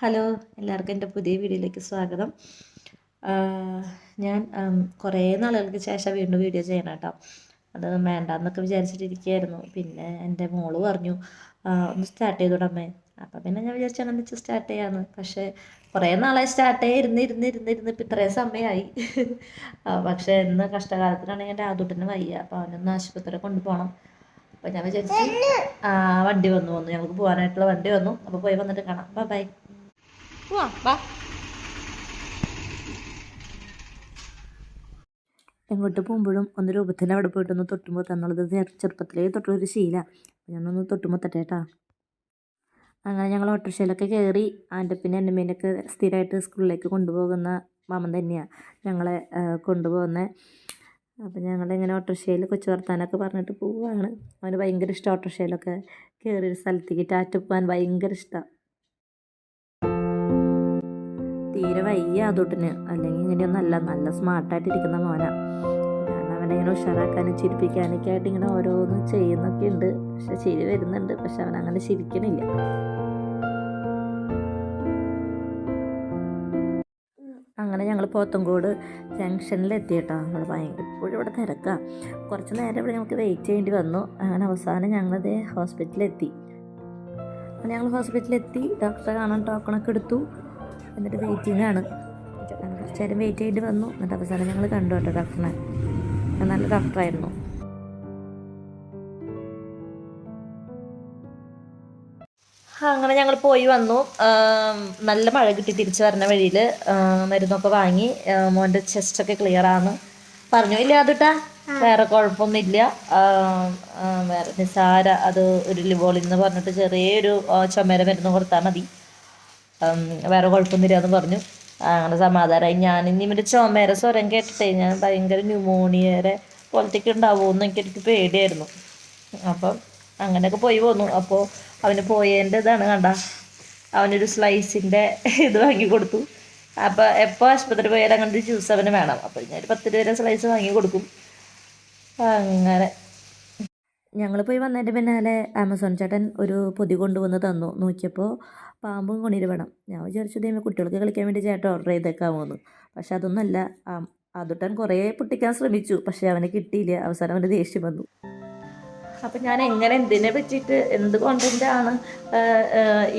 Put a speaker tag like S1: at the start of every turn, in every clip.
S1: Hello, എല്ലാവർക്കും എൻ്റെ പുതിയ വീഡിയോയിലേക്ക് സ്വാഗതം. ഞാൻ കുറേ നാളുകൾക്ക് ശേഷം വീണ്ടും വീഡിയോ ചെയ്യണം കേട്ടോ. അത് വേണ്ടാന്നൊക്കെ വിചാരിച്ചിട്ടിരിക്കുകയായിരുന്നു. പിന്നെ എൻ്റെ മോള് പറഞ്ഞു ഒന്ന് സ്റ്റാർട്ട് ചെയ്തോടമ്മേ. അപ്പം പിന്നെ ഞാൻ വിചാരിച്ചു അങ്ങനെ വെച്ച് സ്റ്റാർട്ട് ചെയ്യാമെന്ന്. പക്ഷേ കുറേ നാളായി സ്റ്റാർട്ട് ചെയ്യാൻ ഇരുന്ന് ഇപ്പം ഇത്രയും സമയമായി. പക്ഷേ ഇന്ന് കഷ്ടകാലത്തിനാണെങ്കിൽ എൻ്റെ ആദൂട്ടിന് വയ്യ. അപ്പോൾ അവനൊന്ന് ആശുപത്രി കൊണ്ടുപോകണം. അപ്പോൾ ഞാൻ വിചാരിച്ചു വണ്ടി വന്നു ഞങ്ങൾക്ക് പോകാനായിട്ടുള്ള വണ്ടി വന്നു. അപ്പോൾ പോയി വന്നിട്ട് കാണാം. ബൈ. വാ. എങ്ങോട്ട് പോകുമ്പോഴും ഒന്ന് രൂപത്തിൽ അവിടെ പോയിട്ടൊന്ന് തൊട്ടുമ്പോൾ തന്നുള്ളത് ചെറുപ്പത്തിലേ തൊട്ടുള്ളൊരു ശീല. ഞാനൊന്ന് തൊട്ടുമ്പോൾ കേട്ടാ. അങ്ങനെ ഞങ്ങൾ ഓട്ടോറിക്ഷയിലൊക്കെ കയറി. പിന്നെ എൻ്റെ മീനൊക്കെ സ്ഥിരമായിട്ട് സ്കൂളിലേക്ക് കൊണ്ടുപോകുന്ന മാമൻ തന്നെയാണ് ഞങ്ങളെ കൊണ്ടുപോകുന്നത്. അപ്പം ഞങ്ങളിങ്ങനെ ഓട്ടോറിക്ഷയിൽ കൊച്ചു വർത്താനൊക്കെ പറഞ്ഞിട്ട് പോവുകയാണ്. അവന് ഭയങ്കര ഇഷ്ടം ഓട്ടോറിക്ഷയിലൊക്കെ കയറി ഒരു സ്ഥലത്തേക്ക് ടാറ്റ പോകാൻ ഭയങ്കര ഇഷ്ടമാണ്. തീരെ വയ്യ അതോട്ടിന്, അല്ലെങ്കിൽ ഇങ്ങനെയൊന്നല്ല, നല്ല സ്മാർട്ടായിട്ടിരിക്കുന്ന മോനാണ്. കാരണം അവനെ ഇങ്ങനെ ഉഷാറാക്കാനും ചിരിപ്പിക്കാനൊക്കെ ആയിട്ട് ഇങ്ങനെ ഓരോന്ന് ചെയ്യുന്നൊക്കെ ഉണ്ട്. പക്ഷെ ചിരി വരുന്നുണ്ട്, പക്ഷെ അവൻ അങ്ങനെ ചിരിക്കണില്ല. അങ്ങനെ ഞങ്ങൾ പോത്തങ്കോട് ജംഗ്ഷനിലെത്തി കേട്ടോ. എപ്പോഴും ഇവിടെ തിരക്കാണ്. കുറച്ച് നേരം ഇവിടെ ഞങ്ങൾക്ക് വെയിറ്റ് ചെയ്യേണ്ടി വന്നു. അങ്ങനെ അവസാനം ഞങ്ങളത് ഹോസ്പിറ്റലിലെത്തി. ഡോക്ടറെ കാണാൻ ടോക്കണൊക്കെ എടുത്തു. എന്നിട്ട് വെയിറ്റിംഗ് ആണ്. കുറച്ച് നേരം വെയിറ്റ് ചെയ്തിട്ട് വന്നു. എന്നിട്ട് അവസാനം ഞങ്ങൾ കണ്ടു കേട്ടോ ഡോക്ടറിനെ. നല്ല ഡോക്ടറായിരുന്നു. അങ്ങനെ ഞങ്ങൾ പോയി വന്നു. നല്ല മഴ കിട്ടി. തിരിച്ചു വരുന്ന വഴിയിൽ മരുന്നൊക്കെ വാങ്ങി. മോൻ്റെ ചെസ്റ്റൊക്കെ ക്ലിയറാണ് പറഞ്ഞു. ഇല്ല അതുട്ടാ, വേറെ കുഴപ്പമൊന്നുമില്ല. വേറെ നിസാര അത് ഒരു ലിവോളിൻ എന്ന് പറഞ്ഞിട്ട് ചെറിയൊരു ചുമര മരുന്ന് കൊടുത്താൽ മതി, വേറെ കുഴപ്പമൊന്നുമില്ല എന്ന് പറഞ്ഞു. അങ്ങനെ സമാധാനമായി. ഞാനിനി ഇവൻ്റെ ചുമര സ്വരം കേട്ടിട്ടേ ഞാൻ ഭയങ്കര ന്യൂമോണിയയുടെ പോലത്തേക്ക് ഉണ്ടാവുമെന്ന് എനിക്ക് പേടിയായിരുന്നു. അപ്പം അങ്ങനെയൊക്കെ പോയി പോന്നു. അപ്പോൾ അവന് പോയതിൻ്റെ ഇതാണ് കണ്ട, അവനൊരു സ്ലൈസിൻ്റെ ഇത് വാങ്ങി കൊടുത്തു. അപ്പോൾ എപ്പോൾ ആശുപത്രി പോയാലും അങ്ങനത്തെ ജ്യൂസ് അവന് വേണം. അപ്പോൾ ഞാൻ 10 രൂപ സ്ലൈസ് വാങ്ങി കൊടുക്കും. അങ്ങനെ ഞങ്ങൾ പോയി വന്നതിൻ്റെ പിന്നാലെ ആമസോൺ ചേട്ടൻ ഒരു പൊതി കൊണ്ടുവന്ന് തന്നു. നോക്കിയപ്പോൾ പാമ്പും കൊണീര് വേണം. ഞാൻ വിചാരിച്ചു ദൈവം കുട്ടികൾക്ക് കളിക്കാൻ വേണ്ടി ചേട്ടൻ ഓർഡർ ചെയ്തേക്കാമോന്ന്. പക്ഷെ അതൊന്നല്ല. അതുട്ടൻ കുറേ പൊട്ടിക്കാൻ ശ്രമിച്ചു, പക്ഷെ അവന് കിട്ടിയില്ല. അവസാനം അവൻ്റെ ദേഷ്യം വന്നു. അപ്പം ഞാൻ എന്തിനെ പറ്റിയിട്ട് എന്ത് കോണ്ടൻ്റാണ്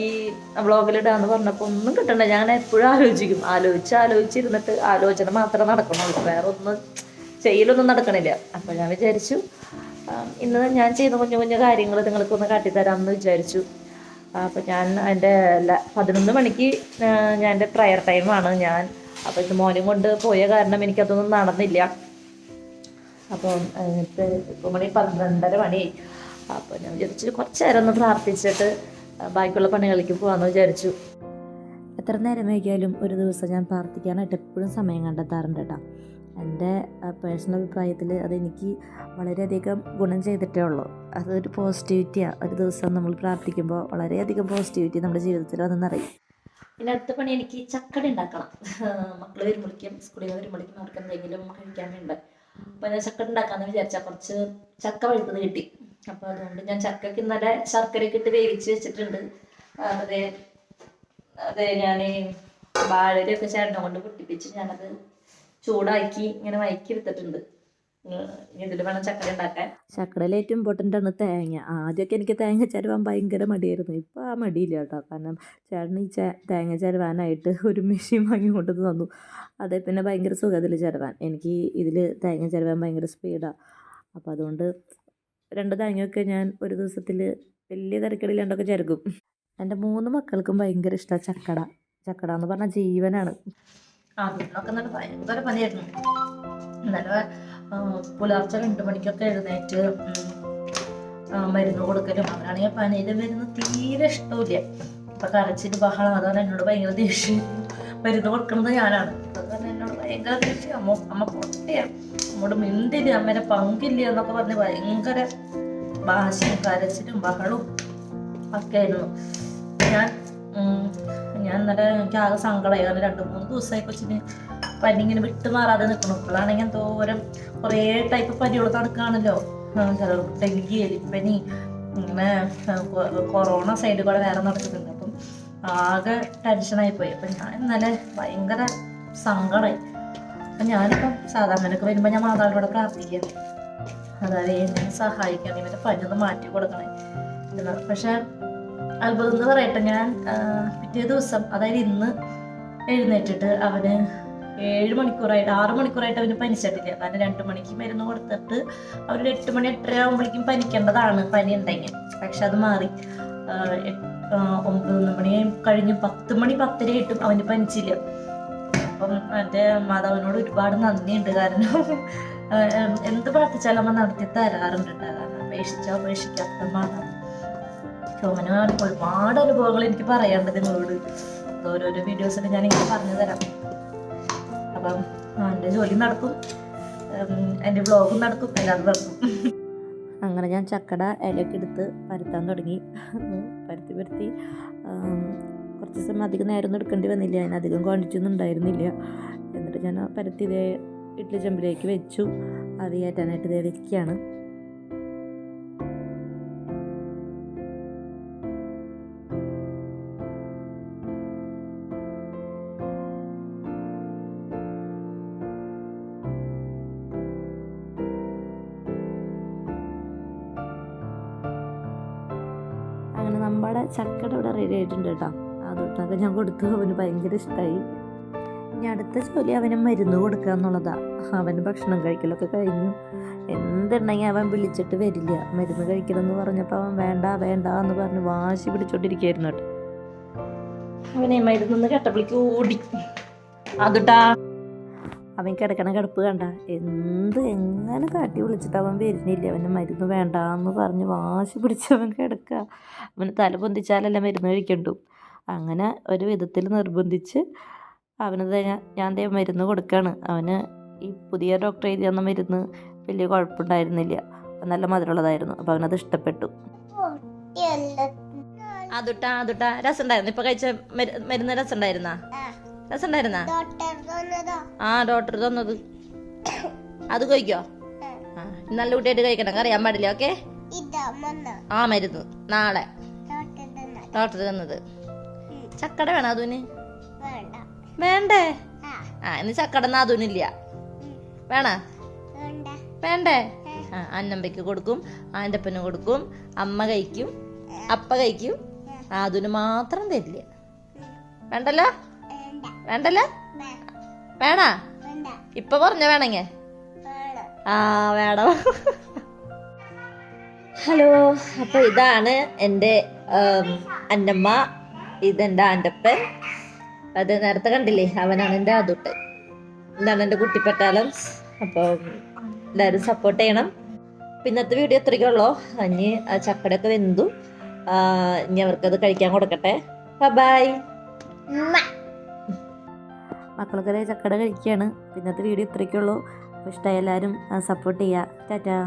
S1: ഈ വ്ളോഗിലിടാന്ന് പറഞ്ഞപ്പോൾ ഒന്നും കിട്ടണ്ട. ഞാൻ എപ്പോഴും ആലോചിച്ചിരുന്നിട്ട് ആലോചന മാത്രമേ നടക്കണുള്ളൂ, വേറെ ഒന്നും ചെയ്യലൊന്നും നടക്കണില്ല. അപ്പോൾ ഞാൻ വിചാരിച്ചു ഇന്ന് ഞാൻ ചെയ്യുന്ന കുഞ്ഞു കുഞ്ഞു കാര്യങ്ങൾ നിങ്ങൾക്കൊന്ന് കാട്ടിത്തരാമെന്ന് വിചാരിച്ചു. അപ്പോൾ ഞാൻ എൻ്റെ 11 മണിക്ക് ഞാൻ എൻ്റെ പ്രയർ ടൈമാണ് ഞാൻ. അപ്പോൾ ഇത് മോനും കൊണ്ട് പോയ കാരണം എനിക്കതൊന്നും നടന്നില്ല. അപ്പം ഇപ്പോൾ മണി 12:30 മണിയായി. അപ്പോൾ ഞാൻ വിചാരിച്ചു കുറച്ച് നേരം ഒന്ന് പ്രാർത്ഥിച്ചിട്ട് ബാക്കിയുള്ള പണികളിലേക്ക് പോകാമെന്ന് വിചാരിച്ചു. എത്ര നേരം വൈകിയാലും ഒരു ദിവസം ഞാൻ പ്രാർത്ഥിക്കാനായിട്ട് എപ്പോഴും സമയം കണ്ടെത്താറുണ്ട് കേട്ടോ. എൻ്റെ പേഴ്സണൽ അഭിപ്രായത്തിൽ അതെനിക്ക് വളരെയധികം ഗുണം ചെയ്തിട്ടേ ഉള്ളൂ. അതൊരു പോസിറ്റിവിറ്റിയാണ്. ഒരു ദിവസം നമ്മൾ പ്രാർത്ഥിക്കുമ്പോൾ വളരെയധികം പോസിറ്റിവിറ്റി നമ്മുടെ ജീവിതത്തിൽ വന്നെന്നറിയും. പിന്നെ അടുത്ത പണി എനിക്ക് ചക്കട ഉണ്ടാക്കണം. മക്കൾ വരുമ്പോഴേക്കും, സ്കൂളിൽ വരുമ്പോഴേക്കും അവർക്ക് എന്തെങ്കിലും കഴിക്കാനുണ്ട്. അപ്പോൾ ഞാൻ ചക്കട ഉണ്ടാക്കാമെന്ന് വിചാരിച്ചാൽ കുറച്ച് ചക്ക വഴുത്തത് കിട്ടി. അപ്പോൾ അതുകൊണ്ട് ഞാൻ ചക്കയ്ക്ക് ഇന്നലെ ശർക്കരയൊക്കെ ഇട്ട് വേവിച്ച് വെച്ചിട്ടുണ്ട്. അതെ ഞാൻ വാഴയൊക്കെ ചേട്ടനെ കൊണ്ട് പൊട്ടിപ്പിച്ച് ഞാനത് ചൂടാക്കി ഇങ്ങനെ വയക്കി എടുത്തിട്ടുണ്ട്. ഇതിൽ വേണം ചക്കര ഉണ്ടാക്കാൻ. ചക്കടയിൽ ഏറ്റവും ഇമ്പോർട്ടൻ്റ് ആണ് തേങ്ങ. ആദ്യമൊക്കെ എനിക്ക് തേങ്ങ ചിരവാൻ ഭയങ്കര മടിയായിരുന്നു. ഇപ്പോൾ ആ മടിയില്ല കേട്ടോ. കാരണം ചേട്ടൻ ഈ തേങ്ങ ചിരവാനായിട്ട് ഒരു മെഷീൻ വാങ്ങി കൊണ്ടുവന്ന് തന്നു. അതേ പിന്നെ ഭയങ്കര സുഖത്തിൽ ചിരവാൻ. എനിക്ക് ഇതിൽ തേങ്ങ ചിരവാൻ ഭയങ്കര സ്പീഡാണ്. അപ്പോൾ അതുകൊണ്ട് 2 തേങ്ങയൊക്കെ ഞാൻ ഒരു ദിവസത്തിൽ വലിയ തിരക്കടില്ലാണ്ടൊക്കെ ചിരകും. എൻ്റെ 3 മക്കൾക്കും ഭയങ്കര ഇഷ്ടമാണ് ചക്കട എന്ന് പറഞ്ഞാൽ ജീവനാണ്. അതിനൊക്കെ നല്ല ഭയങ്കര പണിയായിരുന്നു. ഇന്നലെ പുലർച്ചെ 2 മണിക്കൊക്കെ എഴുന്നേറ്റ് മരുന്ന് കൊടുക്കലും. അവനാണെങ്കിൽ പനിയുടെ മരുന്ന് തീരെ ഇഷ്ടമില്ല. അപ്പം കരച്ചിട്ട് ബഹളം. അതാണ് എന്നോട് ഭയങ്കര ദേഷ്യം. മരുന്ന് കൊടുക്കുന്നത് ഞാനാണ്. അതുപോലെ എന്നോട് ഭയങ്കര ദേഷ്യം. അമ്മ പൊട്ടയാണ്, നമ്മോട് മിണ്ടില്ല, അമ്മേനെ പങ്കില്ല എന്നൊക്കെ പറഞ്ഞ് ഭയങ്കര ഭാഷയും കരച്ചിലും ബഹളവും ഒക്കെ ആയിരുന്നു. ഞാൻ ഇന്നലെ എനിക്ക് ആകെ സങ്കടമായി. കാരണം 2-3 ദിവസമായി കൊച്ചിന് പനി ഇങ്ങനെ വിട്ടുമാറാതെ നിൽക്കണം. ഇപ്പോഴാണെങ്കിൽ എന്തോരം കുറേ ടൈപ്പ് പനികൾ നടക്കുകയാണല്ലോ. ചിലർക്ക് ഡെങ്കി, എലിപ്പനി, ഇങ്ങനെ കൊറോണ സൈഡിൽ കൂടെ വേറെ നടക്കുന്നുണ്ട്. അപ്പം ആകെ ടെൻഷനായി പോയി. അപ്പം ഞാൻ ഇന്നലെ ഭയങ്കര സങ്കടമായി. അപ്പം ഞാനിപ്പം സാധാരണയൊക്കെ വരുമ്പോൾ ഞാൻ മാതാവിനോട് പ്രാർത്ഥിക്കാം, അതായത് എന്നെ സഹായിക്കണം, ഇവൻ്റെ പനിയൊന്ന് മാറ്റി കൊടുക്കണേ എന്ന്. പക്ഷെ അത്ഭുതം എന്ന് പറയട്ടെ, ഞാൻ പിറ്റേ ദിവസം അതായത് ഇന്ന് എഴുന്നേറ്റിട്ട് അവന് 6 മണിക്കൂറായിട്ട് അവന് പനിച്ചിട്ടില്ല. കാരണം 2 മണിക്ക് മരുന്ന് കൊടുത്തിട്ട് അവര് 8 മണി 8:30 ആകുമ്പോഴേക്കും പനിക്കേണ്ടതാണ്, പനി ഉണ്ടെങ്കിൽ. പക്ഷെ അത് മാറി. 9 മണി കഴിഞ്ഞ് 10 മണി 10:30 ആയിട്ടും അവന് പനിച്ചില്ല. അപ്പം എൻ്റെ മാതാവിനോട് ഒരുപാട് നന്ദിയുണ്ട്. കാരണം എന്ത് പ്രാർത്ഥിച്ചാലും അമ്മ നടത്തി തരാറുണ്ട്. കാരണം അപേക്ഷിക്കാത്ത മാതാവ്. അങ്ങനെ ഒരുപാട് അനുഭവങ്ങൾ എനിക്ക് പറയാനുണ്ട് നിങ്ങളോട്. ഓരോരോ വീഡിയോസിൽ ഞാൻ ഇങ്ങനെ പറഞ്ഞു തരാം. അപ്പം എൻ്റെ ജോലി നടക്കും, എൻ്റെ വ്ളോഗും നടക്കും, എല്ലാതും നടക്കും. അങ്ങനെ ഞാൻ ചക്കട ഇലയൊക്കെ എടുത്ത് പരത്താൻ തുടങ്ങി. പരത്തി കുറച്ച് ദിവസം അധികം നേരം എടുക്കേണ്ടി വന്നില്ല, അതിനധികം ക്വാണ്ടിറ്റി ഒന്നും ഉണ്ടായിരുന്നില്ല. എന്നിട്ട് ഞാൻ പരത്തി ഇതേ ഇഡ്ഡലി ചെമ്പിലേക്ക് വെച്ചു. അത് കയറ്റാനായിട്ട് ഇതേ വെക്കുകയാണ്. അങ്ങനെ നമ്മുടെ ചക്കട ഇവിടെ റെഡി ആയിട്ടുണ്ട് കേട്ടോ. അതൊട്ടൊക്കെ ഞാൻ കൊടുത്തു. അവന് ഭയങ്കര ഇഷ്ടമായി. ഇനി അടുത്ത ജോലി അവന് മരുന്ന് കൊടുക്കുക എന്നുള്ളതാണ്. അവന് ഭക്ഷണം കഴിക്കലൊക്കെ കഴിഞ്ഞു. എന്തുണ്ടെങ്കിൽ അവൻ വിളിച്ചിട്ട് വരില്ല. മരുന്ന് കഴിക്കണമെന്ന് പറഞ്ഞപ്പോൾ അവൻ വേണ്ട എന്ന് പറഞ്ഞ് വാശി പിടിച്ചോണ്ടിരിക്കുകയായിരുന്നു കേട്ടോ. അവനെ മരുന്നൊന്ന് കേട്ടപ്പോഴേക്ക് ഓടി. അതുട്ടാ അവൻ കിടക്കണ കിടപ്പ് കണ്ട, എങ്ങനെ കാട്ടി വിളിച്ചിട്ട് അവൻ വരുന്നില്ല. അവന് മരുന്ന് വേണ്ടാന്ന് പറഞ്ഞ് വാശി പിടിച്ചവൻ കിടക്കുക. അവന് തല പൊന്തിച്ചാലല്ല മരുന്ന് കഴിക്കണ്ടു. അങ്ങനെ ഒരു വിധത്തിൽ നിർബന്ധിച്ച് അവനത് ഞാൻ മരുന്ന് കൊടുക്കുകയാണ്. അവന് ഈ പുതിയ ഡോക്ടർ എഴുതി തന്ന മരുന്ന് വലിയ കുഴപ്പമുണ്ടായിരുന്നില്ല, നല്ല മധുരമുള്ളതായിരുന്നു. അപ്പം അവനത് ഇഷ്ടപ്പെട്ടു. അതുട്ടാ രസം ഉണ്ടായിരുന്നു. ഇപ്പൊ കഴിച്ച മരുന്ന് രസം ഉണ്ടായിരുന്നാ? ഡോക്ടർ തന്നത് അത് കഴിക്കോ? നല്ല കുട്ടിയായിട്ട് കഴിക്കണം, അറിയാൻ പാടില്ല. ഓക്കെ, മരുന്ന് നാളെ ഡോക്ടർ തന്നത്. ചക്കട വേണം അതുന്? വേണ്ടേ? ഇന്ന് ചക്കട നാതൂനില്ല. വേണ്ടേ? അന്നമ്പയ്ക്ക് കൊടുക്കും, ആൻ്റപ്പന് കൊടുക്കും, അമ്മ കഴിക്കും, അപ്പ കഴിക്കും. അതിന് മാത്രം തരില്ല. വേണ്ടല്ലോ? വേണ? ഇപ്പൊ പറഞ്ഞ വേണമെങ്കിൽ വേണം. ഹലോ, അപ്പൊ ഇതാണ് എൻ്റെ അന്നമ്മ, ഇതെൻ്റെ ആൻ്റപ്പൻ. അത് നേരത്തെ കണ്ടില്ലേ, അവനാണ് എൻ്റെ ആദൂട്ടൻ. ഇതാണ് എൻ്റെ കുട്ടിപ്പട്ടാളം. അപ്പോൾ എല്ലാവരും സപ്പോർട്ട് ചെയ്യണം. ഇന്നത്തെ വീഡിയോ എത്രയ്ക്കുള്ളൂ. ഇനി ചക്കടയൊക്കെ വെന്തു. ഇനി അവർക്കത് കഴിക്കാൻ കൊടുക്കട്ടെ. ബൈ. മക്കളൊക്കെ ചക്കട കഴിക്കുകയാണ്. ഇന്നത്തെ വീഡിയോ ഇത്രയ്ക്കുള്ളൂ. അപ്പോൾ ഇഷ്ടമായി എല്ലാവരും സപ്പോർട്ട് ചെയ്യുക. ടാറ്റാ.